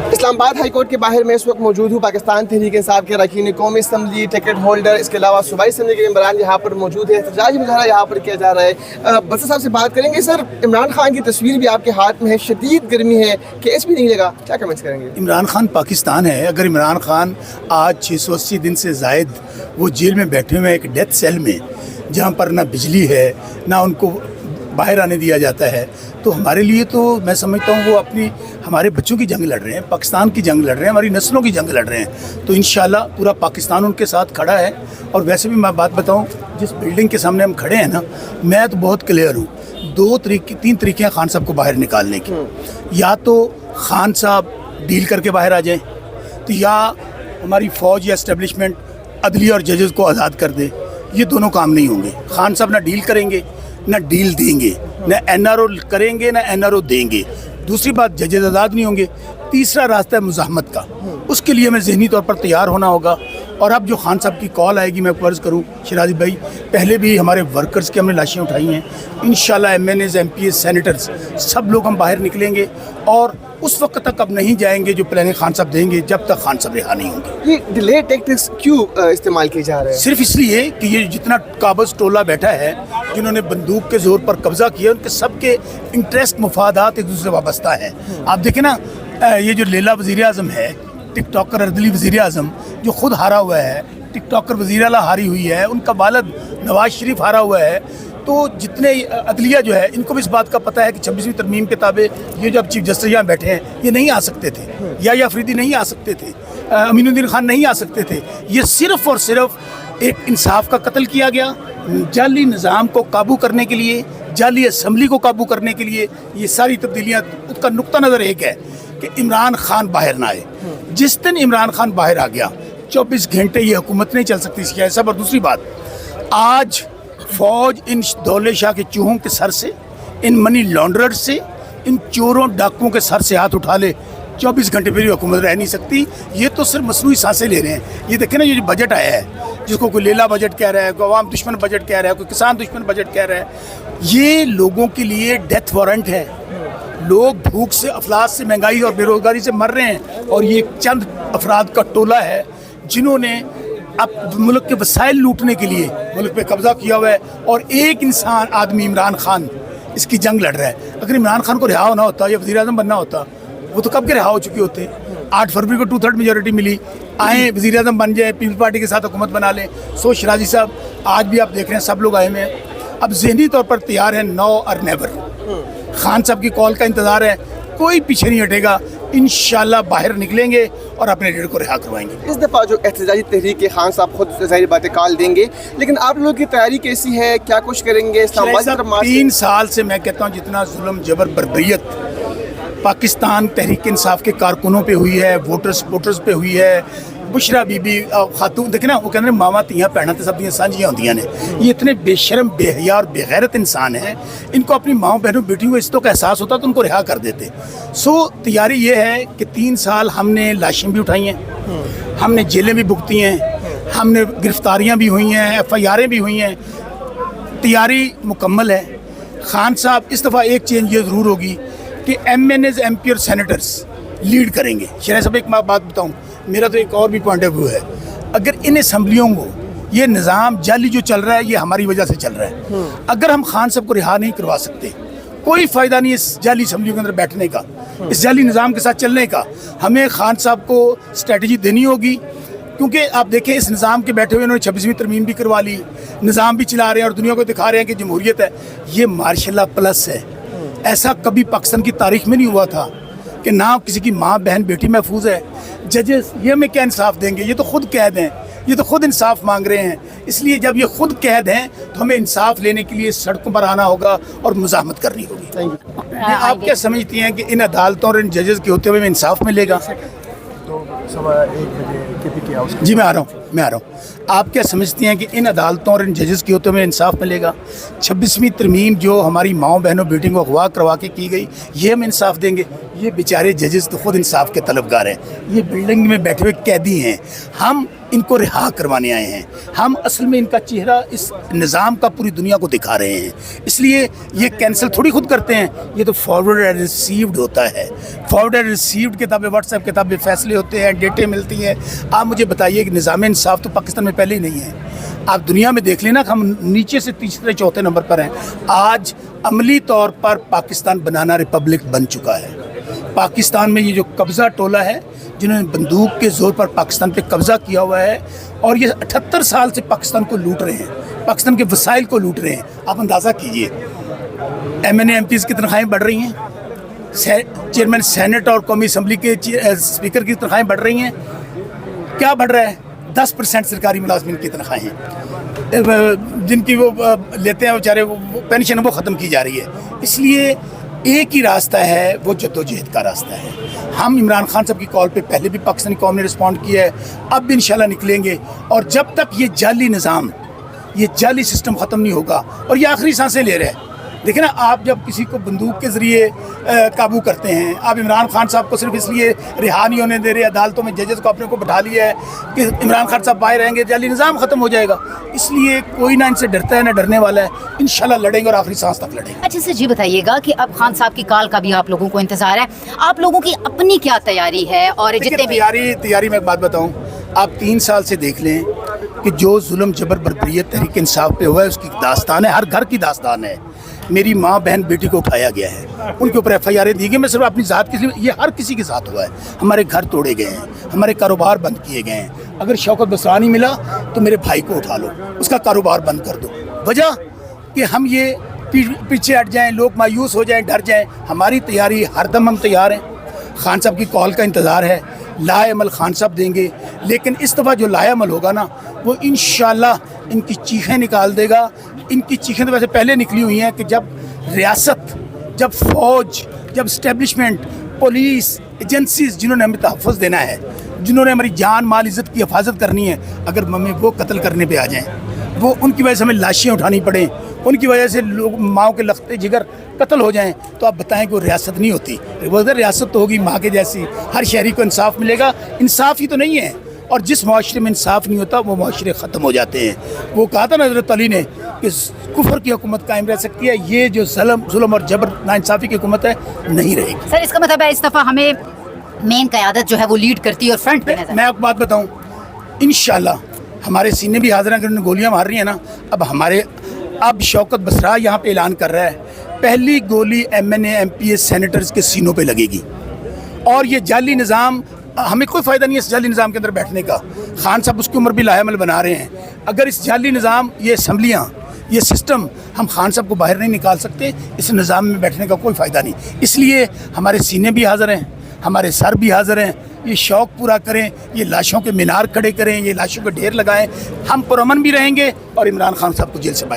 Islamabad high court के बाहर में इस वक्त मौजूद हूँ। पाकिस्तान तहरीक इंसाफ के अरकान कौमी असम्बली टिकट होल्डर, इसके अलावा सूबाई असम्बली के मेंबरान यहाँ पर मौजूद है। एहतजाजी मुजाहरा यहाँ पर किया जा रहा है। बसर साहब से बात करेंगे। सर, इमरान खान की तस्वीर भी आपके हाथ में है, शदीद गर्मी है, केस भी नहीं लगा, क्या कमेंट्स करेंगे? इमरान खान पाकिस्तान है। अगर इमरान खान आज 680 दिन से ज़ायद वो जेल में बैठे हुए एक डेथ सेल में, जहाँ पर ना बिजली है ना उनको बाहर आने दिया जाता है, तो हमारे लिए तो मैं समझता हूँ वो अपनी हमारे बच्चों की जंग लड़ रहे हैं, पाकिस्तान की जंग लड़ रहे हैं, हमारी नस्लों की जंग लड़ रहे हैं। तो इंशाल्लाह पूरा पाकिस्तान उनके साथ खड़ा है। और वैसे भी मैं बात बताऊँ, जिस बिल्डिंग के सामने हम खड़े हैं ना, मैं तो बहुत क्लियर हूँ। तीन तरीके हैं खान साहब को बाहर निकालने की। या तो खान साहब डील करके बाहर आ जाएँ, तो या हमारी फ़ौज या इस्टेब्लिशमेंट अदलिया और जजेस को आज़ाद कर दे। ये दोनों काम नहीं होंगे। खान साहब ना डील करेंगे ना डील देंगे, ना एनआरओ करेंगे ना एनआरओ देंगे। दूसरी बात, जजेस आज़ाद नहीं होंगे। तीसरा रास्ता है मुज़ाहमत का। उसके लिए हमें ज़हनी तौर पर तैयार होना होगा। और अब जो खान साहब की कॉल आएगी, मैं फर्ज़ करूँ शिराजी भाई, पहले भी हमारे वर्कर्स की हमने लाशें उठाई हैं। इंशाल्लाह MNAs MPs सेनेटर्स सब लोग हम बाहर निकलेंगे और उस वक्त तक अब नहीं जाएंगे जो प्लानिंग खान साहब देंगे, जब तक खान साहब रिहा नहीं होंगे। ये डिले टैक्टिक्स क्यों इस्तेमाल किए जा रहे हैं? सिर्फ इसलिए कि ये जितना काबज़ टोला बैठा है, जिन्होंने बंदूक के जोर पर कब्जा किया, उनके सबके इंटरेस्ट मुफादात एक दूसरे से वाबस्ता है। आप देखें ना, ये जो लेला वज़ीर आज़म है, टिकटॉकर अर्दली वज़ीर आज़म जो खुद हारा हुआ है, टिकटॉकर वज़ीर आला हारी हुई है, उनका वालिद नवाज शरीफ हारा हुआ है। तो जितने अदलिया जो है, इनको भी इस बात का पता है कि 26वीं तरमीम के ताबे ये जब चीफ जस्टिस यहाँ बैठे हैं, ये नहीं आ सकते थे। या अफरीदी नहीं आ सकते थे, अमीनुद्दीन खान नहीं आ सकते थे। ये सिर्फ़ और सिर्फ एक इंसाफ का कत्ल किया गया, जाली निज़ाम को काबू करने के लिए, जाली असम्बली को काबू करने के लिए। ये सारी तब्दीलियाँ, उसका नुक्ता नज़र एक है कि इमरान खान बाहर ना आए। जिस दिन इमरान खान बाहर आ गया, 24 घंटे ये हुकूमत नहीं चल सकती इसकी ऐसा। और दूसरी बात, आज फ़ौज इन दौले शाह के चूहों के सर से, इन मनी लॉन्ड्रर्स से, इन चोरों डाकुओं के सर से हाथ उठा ले, 24 घंटे फिर हुकूमत रह नहीं सकती। ये तो सिर्फ मसनूई सांसें ले रहे हैं। ये देखें ना, ये जो बजट आया है, जिसको कोई लेला बजट कह रहा है, कोई अवाम दुश्मन बजट कह रहा है, कोई किसान दुश्मन बजट कह रहा है, ये लोगों के लिए डेथ वारंट है। लोग भूख से, अफलास से, महंगाई और बेरोज़गारी से मर रहे हैं। और ये चंद अफराद का टोला है जिन्होंने अब मुल्क के वसाइल लूटने के लिए मुल्क पे कब्ज़ा किया हुआ है। और एक इंसान आदमी इमरान खान इसकी जंग लड़ रहा है। अगर इमरान खान को रिहा होना होता या वज़ीर आज़म बनना होता, वो तो कब के रिहा हो चुके होते। 8 फरवरी को 2/3 मेजॉरिटी मिली, आए वज़ीर आज़म बन जाए, पीपल्स पार्टी के साथ हुकूमत बना लें। सो शिराजी साहब, आज भी आप देख रहे हैं सब लोग आए हुए हैं। अब ज़हनी तौर पर तैयार हैं, नो और नेवर। खान साहब की कॉल का इंतज़ार है, कोई पीछे नहीं हटेगा। इंशाल्लाह बाहर निकलेंगे और अपने लीडर को रिहा करवाएंगे। इस दफ़ा जो एहतजाजी तहरीक के खान साहब खुद ज़ाहिर बातें कॉल देंगे, लेकिन आप लोगों की तैयारी कैसी है, क्या कुछ करेंगे? 3 साल से मैं कहता हूँ जितना जुल्म जबर बर्बरियत पाकिस्तान तहरीक इंसाफ के कारकुनों पे हुई है, वोटर्स पे हुई है, बुशरा बीबी खातून, देखे ना, वो कहते हैं मामा तियाँ भैनां ते सब दियां सांझियां होंदियां ने। ये इतने बेशर्म, बेहया और बेगैरत इंसान हैं, इनको अपनी माँ बहनों बेटियों को इस तो का एहसास होता तो उनको रिहा कर देते। सो तैयारी ये है कि 3 साल हमने लाशें भी उठाई हैं, हमने जेलें भी भुगती हैं, हमने गिरफ्तारियाँ भी हुई हैं, FIR'ें भी हुई हैं। तैयारी मुकम्मल है। खान साहब, इस दफ़ा एक चेंज ये ज़रूर होगी कि MNAs MP और सेनेटर्स लीड करेंगे। शहर साहब, एक बात बताऊँ, मेरा तो एक और भी पॉइंट ऑफ व्यू है। अगर इन असम्बलियों को ये निज़ाम जाली जो चल रहा है, ये हमारी वजह से चल रहा है। अगर हम खान साहब को रिहा नहीं करवा सकते, कोई फ़ायदा नहीं इस जाली असम्बलियों के अंदर बैठने का, इस जाली निज़ाम के साथ चलने का। हमें खान साहब को स्ट्रेटजी देनी होगी, क्योंकि आप देखें इस निज़ाम के बैठे हुए उन्होंने 26वीं तरमीम भी करवा ली, निज़ाम भी चला रहे हैं और दुनिया को दिखा रहे हैं कि जमहूरियत है। ये मार्शल प्लस है। ऐसा कभी पाकिस्तान की तारीख में नहीं हुआ था कि ना किसी की माँ बहन बेटी महफूज है। जजेस ये हमें क्या इंसाफ देंगे? ये तो खुद कैद हैं, ये तो खुद इंसाफ मांग रहे हैं। इसलिए जब ये खुद कैद हैं तो हमें इंसाफ लेने के लिए सड़कों पर आना होगा और मुज़ाहमत करनी होगी। आप क्या समझती हैं कि इन अदालतों और इन जजेस के होते हुए हमें इंसाफ मिलेगा? जी मैं आ रहा हूँ। आप क्या समझती हैं कि इन अदालतों और इन जजेस की होते हुए इंसाफ मिलेगा? 26वीं तरमीम जो हमारी माओ बहनों बेटियों को अगवा करवा के की गई, ये हम इंसाफ देंगे? یہ بیچارے ججز تو خود انصاف کے طلبگار ہیں، یہ بلڈنگ میں بیٹھے ہوئے قیدی ہیں، ہم ان کو رہا کروانے آئے ہیں، ہم اصل میں ان کا چہرہ اس نظام کا پوری دنیا کو دکھا رہے ہیں، اس لیے یہ کینسل تھوڑی خود کرتے ہیں، یہ تو فارورڈ اینڈ ریسیوڈ ہوتا ہے، فارورڈ اینڈ ریسیوڈ کتابیں واٹس ایپ کتابیں فیصلے ہوتے ہیں، ڈیٹے ملتی ہیں۔ آپ مجھے بتائیے کہ نظام انصاف تو پاکستان میں پہلے ہی نہیں ہے، آپ دنیا میں دیکھ لینا کہ ہم نیچے سے تیسرے چوتھے نمبر پر ہیں۔ آج عملی طور پر پاکستان بنانا ریپبلک بن چکا ہے۔ پاکستان میں یہ جو قبضہ ٹولہ ہے جنہوں نے بندوق کے زور پر پاکستان پہ قبضہ کیا ہوا ہے، اور یہ 78 سال سے پاکستان کو لوٹ رہے ہیں، پاکستان کے وسائل کو لوٹ رہے ہیں۔ آپ اندازہ کیجئے M N A M Ps کی تنخواہیں بڑھ رہی ہیں، چیئرمین سینٹ اور قومی اسمبلی کے اسپیکر کی تنخواہیں بڑھ رہی ہیں، کیا بڑھ رہا ہے؟ 10% سرکاری ملازمین کی تنخواہیں جن کی وہ لیتے ہیں بیچارے، وہ پینشن وہ ختم کی جا رہی ہے۔ اس لیے ایک ہی راستہ ہے، وہ جدوجہد کا راستہ ہے۔ ہم عمران خان صاحب کی کال پہ پہلے بھی پاکستانی قوم نے رسپونڈ کیا ہے، اب بھی انشاءاللہ نکلیں گے، اور جب تک یہ جعلی نظام، یہ جعلی سسٹم ختم نہیں ہوگا، اور یہ آخری سانسیں لے رہے ہیں۔ دیکھیں نا، آپ جب کسی کو بندوق کے ذریعے قابو کرتے ہیں، آپ عمران خان صاحب کو صرف اس لیے رہا نہیں ہونے دے رہے، عدالتوں میں ججز کو اپنے کو بٹھا لیا ہے کہ عمران خان صاحب باہر رہیں گے، جعلی نظام ختم ہو جائے گا۔ اس لیے کوئی نہ ان سے ڈرتا ہے نہ ڈرنے والا ہے، انشاءاللہ لڑیں گے اور آخری سانس تک لڑیں گے۔ اچھا سر، جی بتائیے گا کہ اب خان صاحب کی کال کا بھی آپ لوگوں کو انتظار ہے، آپ لوگوں کی اپنی کیا تیاری ہے؟ اور جتنے بھی تیاری میں ایک بات بتاؤں، آپ 3 سال سے دیکھ لیں کہ جو ظلم جبر بربریت تحریک انصاف پہ ہوا ہے، اس کی داستان ہے، ہر گھر کی داستان ہے۔ میری ماں بہن بیٹی کو اٹھایا گیا ہے، ان کے اوپر ایف آئی آریں دی گئی، میں صرف اپنی ذات کے لیے، یہ ہر کسی کے ساتھ ہوا ہے۔ ہمارے گھر توڑے گئے ہیں، ہمارے کاروبار بند کیے گئے ہیں۔ اگر شوکت بسرا نہیں ملا تو میرے بھائی کو اٹھا لو، اس کا کاروبار بند کر دو۔ وجہ کہ ہم یہ پیچھے ہٹ جائیں، لوگ مایوس ہو جائیں، ڈر جائیں۔ ہماری تیاری ہر دم، ہم تیار ہیں۔ خان صاحب کی کال کا انتظار ہے، لا عمل خان صاحب دیں گے، لیکن اس دفعہ جو لا عمل ہوگا نا، وہ انشاءاللہ ان کی چیخیں نکال دے گا۔ ان کی چیخیں تو ویسے پہلے نکلی ہوئی ہیں کہ جب ریاست، جب فوج، جب اسٹیبلشمنٹ، پولیس ایجنسیز جنہوں نے ہمیں تحفظ دینا ہے، جنہوں نے ہماری جان مال عزت کی حفاظت کرنی ہے، اگر ہمیں وہ قتل کرنے پہ آ جائیں، وہ ان کی وجہ سے ہمیں لاشیں اٹھانی پڑیں، ان کی وجہ سے لوگ ماؤں کے لختے جگر قتل ہو جائیں، تو آپ بتائیں کہ وہ ریاست نہیں ہوتی۔ وہ اگر ریاست تو ہوگی ماں کے جیسی، ہر شہری کو انصاف ملے گا۔ انصاف ہی تو نہیں ہے، اور جس معاشرے میں انصاف نہیں ہوتا وہ معاشرے ختم ہو جاتے ہیں۔ وہ کہا تھا نا حضرت علی نے کہ کفر کی حکومت قائم رہ سکتی ہے، یہ جو ظلم اور جبر ناانصافی کی حکومت ہے نہیں رہے گی۔ سر اس کا مطلب ہے اس دفعہ ہمیں مین قیادت جو ہے وہ لیڈ کرتی ہے اور فرنٹ پہ نظر۔ میں آپ کو بات بتاؤں، انشاءاللہ ہمارے سینے بھی حاضر ہیں، اگر انہوں نے گولیاں مار رہی ہیں نا، اب شوکت بسرا یہاں پہ اعلان کر رہا ہے، پہلی گولی M N A M P S senators کے سینوں پہ لگے گی، اور یہ جعلی نظام، ہمیں کوئی فائدہ نہیں ہے اس جعلی نظام کے اندر بیٹھنے کا۔ خان صاحب اس کی عمر بھی لاعمل بنا رہے ہیں۔ اگر اس جعلی نظام، یہ اسمبلیاں، یہ سسٹم، ہم خان صاحب کو باہر نہیں نکال سکتے، اس نظام میں بیٹھنے کا کوئی فائدہ نہیں۔ اس لیے ہمارے سینے بھی حاضر ہیں، ہمارے سر بھی حاضر ہیں، یہ شوق پورا کریں، یہ لاشوں کے مینار کھڑے کریں، یہ لاشوں کے ڈھیر لگائیں، ہم پرامن بھی رہیں گے، اور عمران خان صاحب کو جیل سے باہر